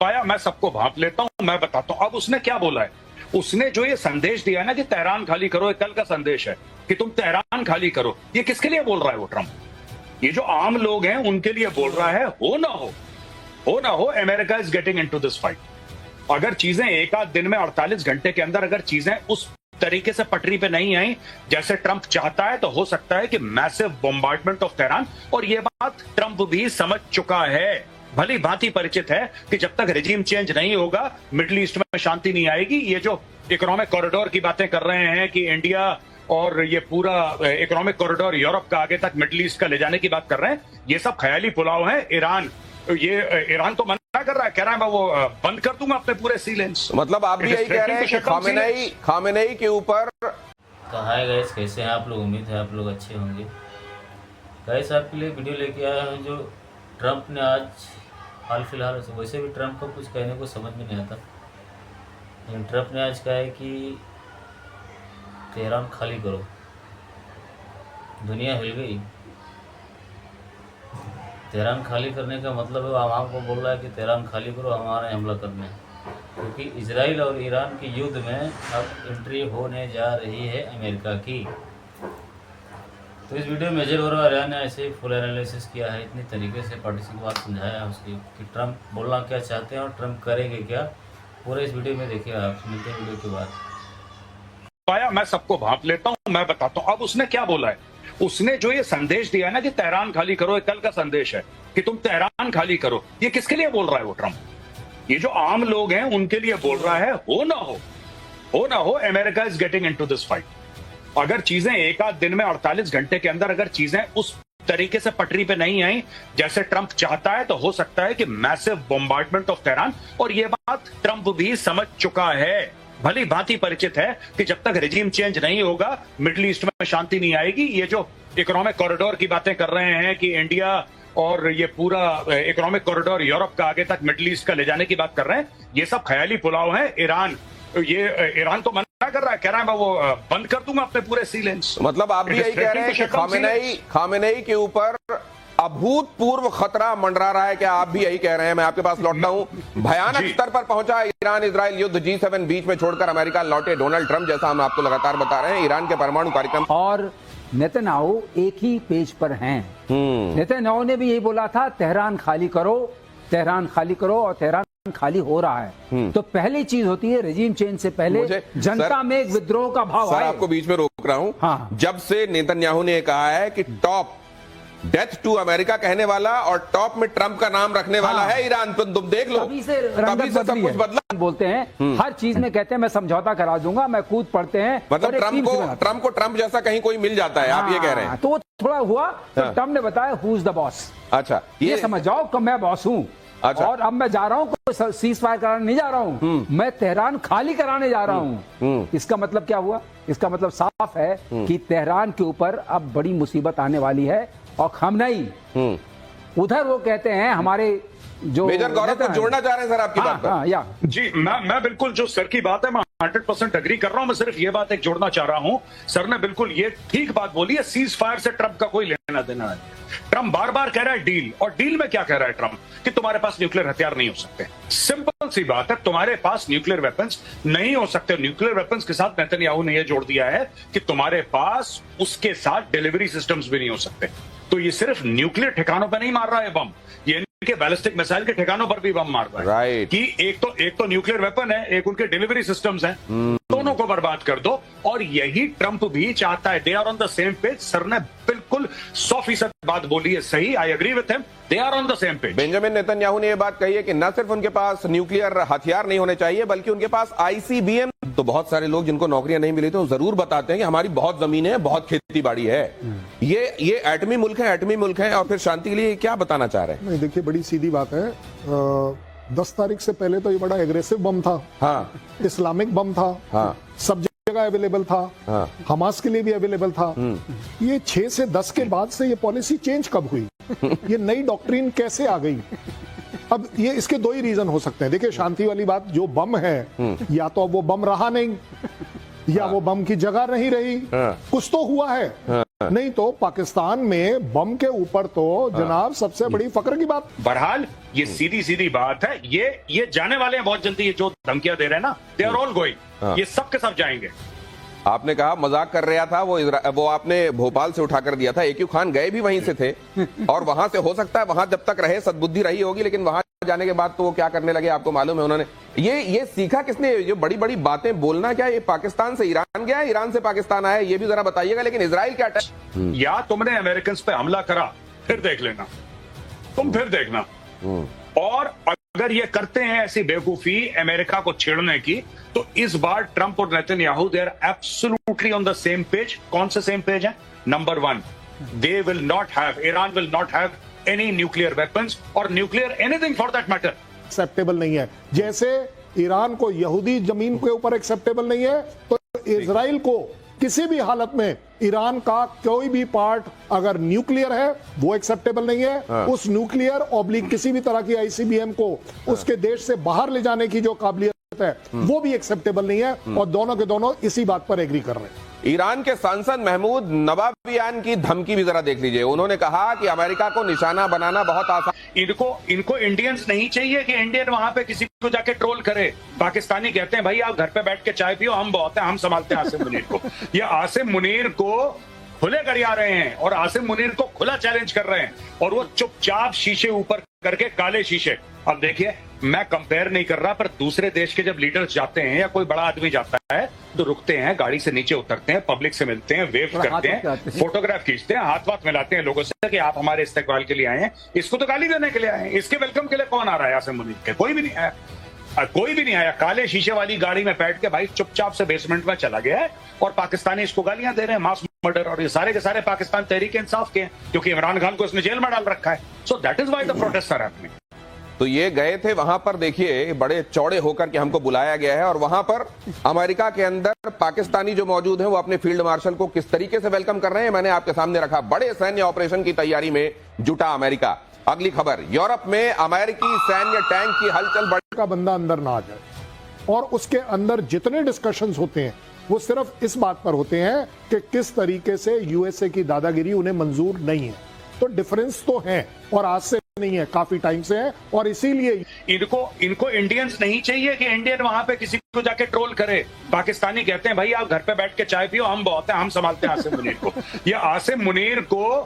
पाया, मैं सबको भांप लेता हूं, मैं बताता हूं। अब उसने क्या बोला है, उसने जो ये संदेश दिया ना कि तेहरान खाली करो, ये कल का संदेश है कि तुम तेहरान खाली करो, ये किसके लिए बोल रहा है वो ट्रम्प? ये जो आम लोग हैं उनके लिए बोल रहा है। हो ना हो, America is getting into this fight. अगर चीजें एक आध दिन में 48 घंटे के अंदर अगर चीजें उस तरीके से पटरी पे नहीं आई जैसे ट्रंप चाहता है, तो हो सकता है कि मैसिव बॉम्बार्डमेंट ऑफ तेहरान। और ये बात ट्रंप भी समझ चुका है, भली भांति परिचित है कि जब तक रिजीम चेंज नहीं होगा मिडिल ईस्ट में शांति नहीं आएगी। ये जो इकोनॉमिक कॉरिडोर की बातें कर रहे हैं कि इंडिया और ये पूरा इकोनॉमिक कॉरिडोर यूरोप का आगे तक मिडिल ईस्ट का ले जाने की बात कर रहे हैं, ये सब ख्याली पुलाव है। ईरान तो मना कर रहा है, कह रहा है मैं वो बंद कर दूंगा अपने पूरे सी लेंस। मतलब आप भी यही कह रहे हैं कि खामेनेई के ऊपर। कहा है गाइस, कैसे हैं आप लोग? उम्मीद है आप लोग अच्छे होंगे। गाइस आपके लिए वीडियो लेके आया हूं जो ट्रंप ने आज हाल फिलहाल, वैसे भी ट्रंप को कुछ कहने को समझ में नहीं आता, लेकिन ट्रंप ने आज कहा है कि तेहरान खाली करो। दुनिया हिल गई। तेहरान खाली करने का मतलब है आवाम को बोल रहा है कि तेहरान खाली करो, हमारा हमला करने, क्योंकि इजराइल और ईरान के युद्ध में अब एंट्री होने जा रही है अमेरिका की। तो इस वीडियो में मेजर और ने ऐसे ही फुल एनालिसिस किया है, इतनी तरीके से पार्टीशन की बात समझाया है उसकी कि ट्रंप बोलना क्या चाहते हैं और ट्रंप करेंगे क्या। पूरे इस वीडियो में देखिए आप। मिलते हैं वीडियो के बाद। पाया, मैं सबको भांप लेता हूं, मैं बताता हूं। अब उसने क्या बोला है, उसने जो ये संदेश दिया है ना कि तेहरान खाली करो, ये कल का संदेश है कि तुम तेहरान खाली करो, ये किसके लिए बोल रहा है वो ट्रंप? ये जो आम लोग हैं उनके लिए बोल रहा है। हो ना हो, America is getting into this fight. अगर चीजें एक आध दिन में 48 घंटे के अंदर अगर चीजें उस तरीके से पटरी पे नहीं आई जैसे ट्रंप चाहता है, तो हो सकता है कि मैसिव बॉम्बार्डमेंट ऑफ तेहरान। और ये बात ट्रंप भी समझ चुका है, भली भांति परिचित है कि जब तक रिजीम चेंज नहीं होगा मिडिल ईस्ट में शांति नहीं आएगी। ये जो इकोनॉमिक कॉरिडोर की बातें कर रहे हैं कि इंडिया और ये पूरा इकोनॉमिक कॉरिडोर यूरोप का आगे तक मिडिल ईस्ट का ले जाने की बात कर रहे हैं, ये सब ख्याली पुलाव है। ईरान तो मना कर रहा है, कह रहा है मैं वो बंद कर दूंगा अपने पूरे सी लेंस। मतलब आप भी यही कह रहे हैं कि खामेनेई के ऊपर अभूतपूर्व खतरा मंडरा रहा है, क्या आप भी यही कह रहे हैं? मैं आपके पास लौटता हूं। भयानक स्तर पर पहुंचा ईरान इजराइल युद्ध, G7 बीच में छोड़कर अमेरिका लौटे डोनाल्ड ट्रंप, जैसा हम आपको लगातार बता रहे हैं। ईरान के परमाणु कार्यक्रम और नेतन्याहू एक ही पेज पर हैं। नेतन्याहू ने भी यही बोला था, तेहरान खाली करो, तेहरान खाली करो, और तेहरान खाली हो रहा है। तो पहली चीज होती है रिजीम चेंज से पहले जनता में एक विद्रोह का भाव आए। आपको बीच में रोक रहा हूं। हाँ। जब से नेतन्याहू ने कहा है कि टॉप डेथ टू अमेरिका कहने वाला और टॉप में ट्रंप का नाम रखने वाला है ईरान, तो तुम देख लो तभी से सब कुछ बदला। बोलते हैं हर चीज में, कहते हैं मैं समझौता करा दूंगा, मैं कूद पड़ते हैं। मतलब ट्रंप को ट्रंप जैसा कहीं कोई मिल जाता है, आप ये कह रहे हैं। तो वो थोड़ा हुआ तो ट्रंप ने बताया हु इज द बॉस। अच्छा, ये समझ जाओ कि मैं बॉस हूँ। अच्छा। और अब मैं जा रहा हूँ, कोई सीज फायर कराने नहीं जा रहा हूँ, मैं तेहरान खाली कराने जा रहा हूँ। इसका मतलब क्या हुआ? इसका मतलब साफ है कि तेहरान के ऊपर अब बड़ी मुसीबत आने वाली है। और खामेनेई उधर वो कहते हैं हमारे जो मेजर गौरव को जोड़ना चाह रहे हैं सर आपकी बात पर। जी, मैं बिल्कुल जो सर की बात है मैं 100% एग्री कर रहा हूं। मैं सिर्फ ये बात एक जोड़ना चाह रहा हूं, सर ने बिल्कुल ये ठीक बात बोली है, सीज फायर से ट्रंप का कोई लेना देना नहीं। ट्रंप बार बार कह रहा है डील, और डील में क्या कह रहा है ट्रंप कि तुम्हारे पास न्यूक्लियर हथियार नहीं हो सकते। सिंपल सी बात है, तुम्हारे पास न्यूक्लियर वेपन्स नहीं हो सकते। न्यूक्लियर वेपन्स के साथ नेतन्याहू ने यह जोड़ दिया है कि तुम्हारे पास उसके साथ डिलीवरी सिस्टम्स भी नहीं हो सकते। तो ये सिर्फ न्यूक्लियर ठिकानों पर नहीं मार रहा है बम, ये के बैलिस्टिक मिसाइल के ठिकानों पर भी बम मार रहा है। कि एक तो न्यूक्लियर वेपन है, एक उनके डिलीवरी सिस्टम्स हैं, दोनों को बर्बाद कर दो। और यही ट्रंप भी चाहता है। They are on the same page. Sir ने बिल्कुल 100% बात बोली है, सही, I agree with him, they are on the same page. Benjamin Netanyahu ने यह बात कही है कि न सिर्फ उनके पास न्यूक्लियर हथियार नहीं होने चाहिए, बल्कि उनके पास ICBM। तो बहुत सारे लोग जिनको नौकरियां नहीं मिली तो जरूर बताते हैं कि हमारी बहुत जमीन है, बहुत खेती बाड़ी है। ये एटमी मुल्क है और फिर शांति के लिए क्या बताना चाह रहे हैं? नहीं, देखिए बड़ी सीधी बात है। 10 तारीख से पहले तो ये बड़ा एग्रेसिव बम था। हाँ। इस्लामिक बम था। हाँ। सब जगह अवेलेबल था। हाँ। हमास के लिए भी अवेलेबल था। ये 6 से 10 के बाद से ये पॉलिसी चेंज कब हुई? ये नई डॉक्ट्रिन कैसे आ गई? अब ये इसके 2 ही रीजन हो सकते हैं। देखिए, शांति वाली बात, जो बम है या तो अब वो बम रहा नहीं, या वो बम की जगह नहीं रही, कुछ तो हुआ है। नहीं तो पाकिस्तान में बम के ऊपर तो जनाब सबसे बड़ी फक्र की बात। बहरहाल ये सीधी सीधी बात है। ये जाने वाले हैं बहुत जल्दी, ये जो धमकियां दे रहे हैं ना, दे आर ऑल गोइंग, ये सब के सब जाएंगे। आपने कहा मजाक कर रहा था, वो आपने भोपाल से उठाकर दिया था। AQ खान गए भी वहीं से थे और वहां से हो सकता है वहां जब तक रहे सद्बुद्धि रही होगी, लेकिन वहां जाने के बाद तो वो क्या करने लगे आपको मालूम है। उन्होंने ये सीखा किसने, जो बड़ी बड़ी बातें बोलना, क्या ये पाकिस्तान से ईरान गया, ईरान से पाकिस्तान आया, ये भी जरा बताइएगा। लेकिन इजराइल क्या या तुमने अमेरिकन पे हमला करा, फिर देख लेना, तुम फिर देखना। और अगर ये करते हैं ऐसी बेवकूफी अमेरिका को छेड़ने की, तो इस बार ट्रंप और Netanyahu they are absolutely on the same page. कौन से सेम पेज है? Number 1, they will not have, Iran will not have any nuclear weapons और nuclear anything for that matter. Acceptable नहीं है। जैसे ईरान को यहूदी जमीन के ऊपर एक्सेप्टेबल नहीं है, तो इजराइल को किसी भी हालत में ईरान का कोई भी पार्ट अगर न्यूक्लियर है वो एक्सेप्टेबल नहीं है। उस न्यूक्लियर ऑब्लिक किसी भी तरह की ICBM को उसके देश से बाहर ले जाने की जो काबिलियत है वो भी एक्सेप्टेबल नहीं है। और दोनों के दोनों इसी बात पर एग्री कर रहे हैं। ईरान के सांसद महमूद नवाबियान की धमकी भी जरा देख लीजिए। उन्होंने कहा कि अमेरिका को निशाना बनाना बहुत आसान। इनको इंडियंस नहीं चाहिए कि इंडियन वहां पे किसी को जाके ट्रोल करे। पाकिस्तानी कहते हैं भाई आप घर पे बैठ के चाय पियो, हम बहुत हैं, हम संभालते हैं आसिम मुनीर को। ये आसिम मुनीर को खुले गरिया रहे हैं और आसिम मुनीर को खुला चैलेंज कर रहे हैं, और वो चुपचाप शीशे ऊपर करके काले शीशे। अब देखिए, मैं कंपेयर नहीं कर रहा, पर दूसरे देश के जब लीडर्स जाते हैं या कोई बड़ा आदमी जाता है तो रुकते हैं, गाड़ी से नीचे उतरते हैं, पब्लिक से मिलते हैं, वेव करते हैं, फोटोग्राफ खींचते हैं, हाथ वाथ मिलाते हैं लोगों से कि आप हमारे इस्तेकबाल के लिए आए हैं। इसको तो गाली देने के लिए आए हैं। इसके वेलकम के लिए कौन आ रहा है? आसिम मुनीर के कोई भी नहीं आया, कोई भी नहीं आया। काले शीशे वाली गाड़ी में बैठ के भाई चुपचाप से बेसमेंट में चला गया है, और पाकिस्तानी इसको गालियां दे रहे हैं, मास मर्डर। और ये सारे के सारे पाकिस्तान तहरीक इंसाफ के हैं, क्योंकि इमरान खान को इसने जेल में डाल रखा है। So that is why the protest are happening. तो ये गए थे वहां पर, देखिए बड़े चौड़े होकर के हमको बुलाया गया है, और वहां पर अमेरिका के अंदर पाकिस्तानी जो मौजूद हैं वो अपने फील्ड मार्शल को किस तरीके से वेलकम कर रहे हैं मैंने आपके सामने रखा। बड़े सैन्य ऑपरेशन की तैयारी में जुटा अमेरिका। अगली खबर, यूरोप में अमेरिकी सैन्य टैंक की हलचल। बड़ी का बंदा अंदर ना आ जाए, और उसके अंदर जितने डिस्कशंस होते हैं वो सिर्फ इस बात पर होते हैं कि किस तरीके से USA की दादागिरी उन्हें मंजूर नहीं है। तो डिफरेंस तो है, और आज से नहीं है, काफी टाइम से है। और इसीलिए इनको इंडियंस नहीं चाहिए कि इंडियन वहां पे किसी को जाके ट्रोल करे। पाकिस्तानी कहते हैं भाई आप घर पे बैठ के चाय पियो, हम बहुत हैं, हम संभालते हैं आसिम मुनीर को। ये आसिम मुनीर को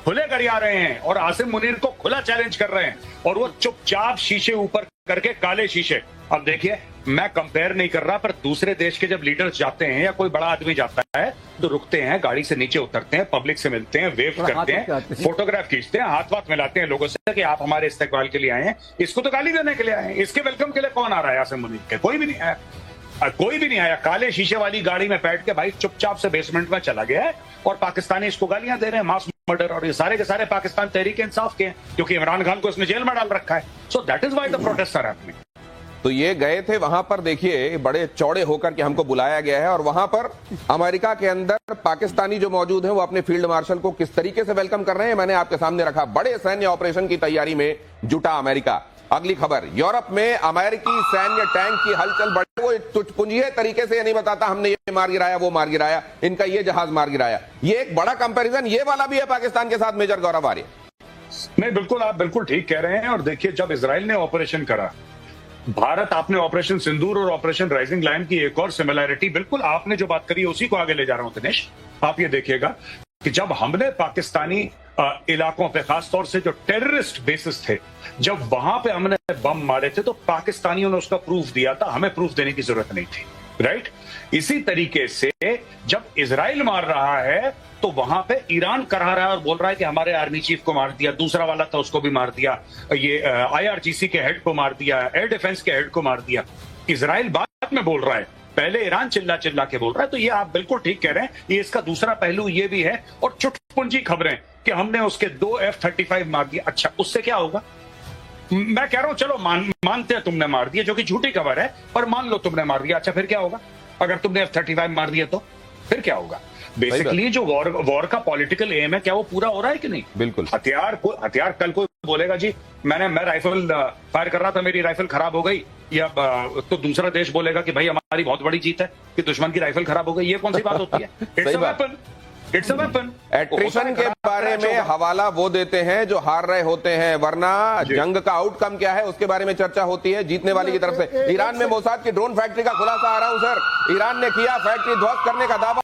खुले गरिया रहे हैं और आसिम मुनीर को खुला चैलेंज कर रहे हैं, और वो चुपचाप शीशे ऊपर करके काले शीशे। अब देखिए, मैं कंपेयर नहीं कर रहा, पर दूसरे देश के जब लीडर्स जाते हैं या कोई बड़ा आदमी जाता है तो रुकते हैं, गाड़ी से नीचे उतरते हैं, पब्लिक से मिलते हैं, वेव करते हैं, फोटोग्राफ खींचते हैं, हाथ वाथ मिलाते हैं लोगों से कि आप हमारे इस्तेकबाल के लिए आए हैं। इसको तो गाली देने के लिए आए हैं। इसके वेलकम के लिए कौन आ रहा है? आसिम मुनीर के कोई भी नहीं आया, कोई भी नहीं आया। काले शीशे वाली गाड़ी में बैठ के भाई चुपचाप से बेसमेंट में चला गया है, और पाकिस्तानी इसको गालियां दे रहे हैं, मास मर्डर। और ये सारे के सारे पाकिस्तान तहरीक इंसाफ के हैं, क्योंकि इमरान खान को इसने जेल में डाल रखा है। So that is why the protest are happening. तो ये गए थे वहां पर, देखिए बड़े चौड़े होकर के हमको बुलाया गया है, और वहां पर अमेरिका के अंदर पाकिस्तानी जो मौजूद हैं वो अपने फील्ड मार्शल को किस तरीके से वेलकम कर रहे हैं मैंने आपके सामने रखा। बड़े सैन्य ऑपरेशन की तैयारी में जुटा अमेरिका। अगली खबर, यूरोप में अमेरिकी सैन्य टैंक की हलचल। बड़े वो तुझपुंजिये तरीके से ये नहीं बताता हमने ये मार गिराया, वो मार गिराया, इनका ये जहाज मार गिराया। ये एक बड़ा कंपैरिजन ये वाला भी है पाकिस्तान के साथ, मेजर गौरव आर्य। नहीं, बिल्कुल, आप बिल्कुल ठीक कह रहे हैं। और देखिए, जब इजराइल ने ऑपरेशन करा, भारत, आपने ऑपरेशन सिंदूर और ऑपरेशन राइजिंग लायन की एक और सिमिलैरिटी, बिल्कुल आपने जो बात करी उसी को आगे ले जा रहा हूं दिनेश। आप ये देखिएगा कि जब हमने पाकिस्तानी इलाकों पे, खासतौर से जो टेररिस्ट बेसिस थे, जब वहां पे हमने बम मारे थे, तो पाकिस्तानियों ने उसका प्रूफ दिया था, हमें प्रूफ देने की जरूरत नहीं थी, राइट। इसी तरीके से जब इजराइल मार रहा है तो वहां पे ईरान करा रहा है और बोल रहा है कि हमारे आर्मी चीफ को मार दिया, दूसरा वाला था उसको भी मार दिया, ये IRGC के हेड को मार दिया, एयर डिफेंस के हेड को मार दिया। इजराइल बाद में बोल रहा है, पहले ईरान चिल्ला चिल्ला के बोल रहा है। तो ये आप बिल्कुल ठीक कह रहे हैं, ये इसका दूसरा पहलू ये भी है। और चुटपुंजी खबरें कि हमने उसके 2 F-35 मार दिया। अच्छा, उससे क्या होगा? मैं कह रहा हूं चलो मानते हैं तुमने मार दिया, जो कि झूठी खबर है, पर मान लो तुमने मार दिया। अच्छा, फिर क्या होगा? अगर तुमने F-35 मार दिया तो फिर क्या होगा? बेसिकली जो वॉर का पॉलिटिकल एम है, क्या वो पूरा हो रहा है कि नहीं? बिल्कुल। हथियार कल कोई बोलेगा जी मैं राइफल फायर कर रहा था, मेरी राइफल खराब हो गई, या तो दूसरा देश बोलेगा कि भाई हमारी बहुत बड़ी जीत है कि दुश्मन की राइफल खराब हो गई। ये कौन सी बात होती है? It's a weapon. एट्रिशन के बारे में हवाला वो देते हैं जो हार रहे होते हैं, वरना जंग का आउटकम क्या है उसके बारे में चर्चा होती है जीतने वाले की तरफ से। ईरान में मोसाद की ड्रोन फैक्ट्री का खुलासा आ रहा हूं सर, ईरान ने किया फैक्ट्री ध्वस्त करने का दावा।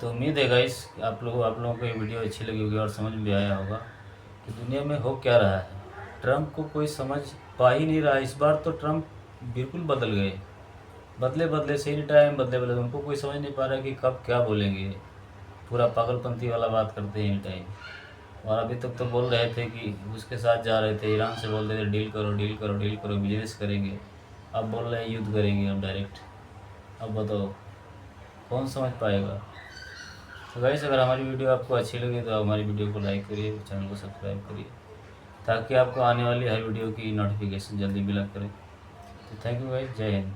तो उम्मीद है गाइस आप लोगों को ये वीडियो अच्छी लगी होगी और समझ में आया होगा कि दुनिया में हो क्या रहा है। ट्रंप को कोई समझ पा ही नहीं रहा। इस बार तो ट्रंप बिल्कुल बदल गए, बदले से ही टाइम बदले उनको कोई समझ नहीं पा रहा कि कब क्या बोलेंगे। पूरा पागलपंथी वाला बात करते हैं इन टाइम। और अभी तक तो बोल रहे थे कि उसके साथ जा रहे थे, ईरान से बोल रहे थे डील करो बिजनेस करेंगे। अब बोल रहे हैं युद्ध करेंगे हम डायरेक्ट। अब बताओ कौन समझ पाएगा। तो गाइस अगर हमारी वीडियो आपको अच्छी लगी तो हमारी वीडियो को लाइक करिए, चैनल को सब्सक्राइब करिए ताकि आपको आने वाली हर वीडियो की नोटिफिकेशन जल्दी मिला करे। तो थैंक यू गाइस, जय हिंद।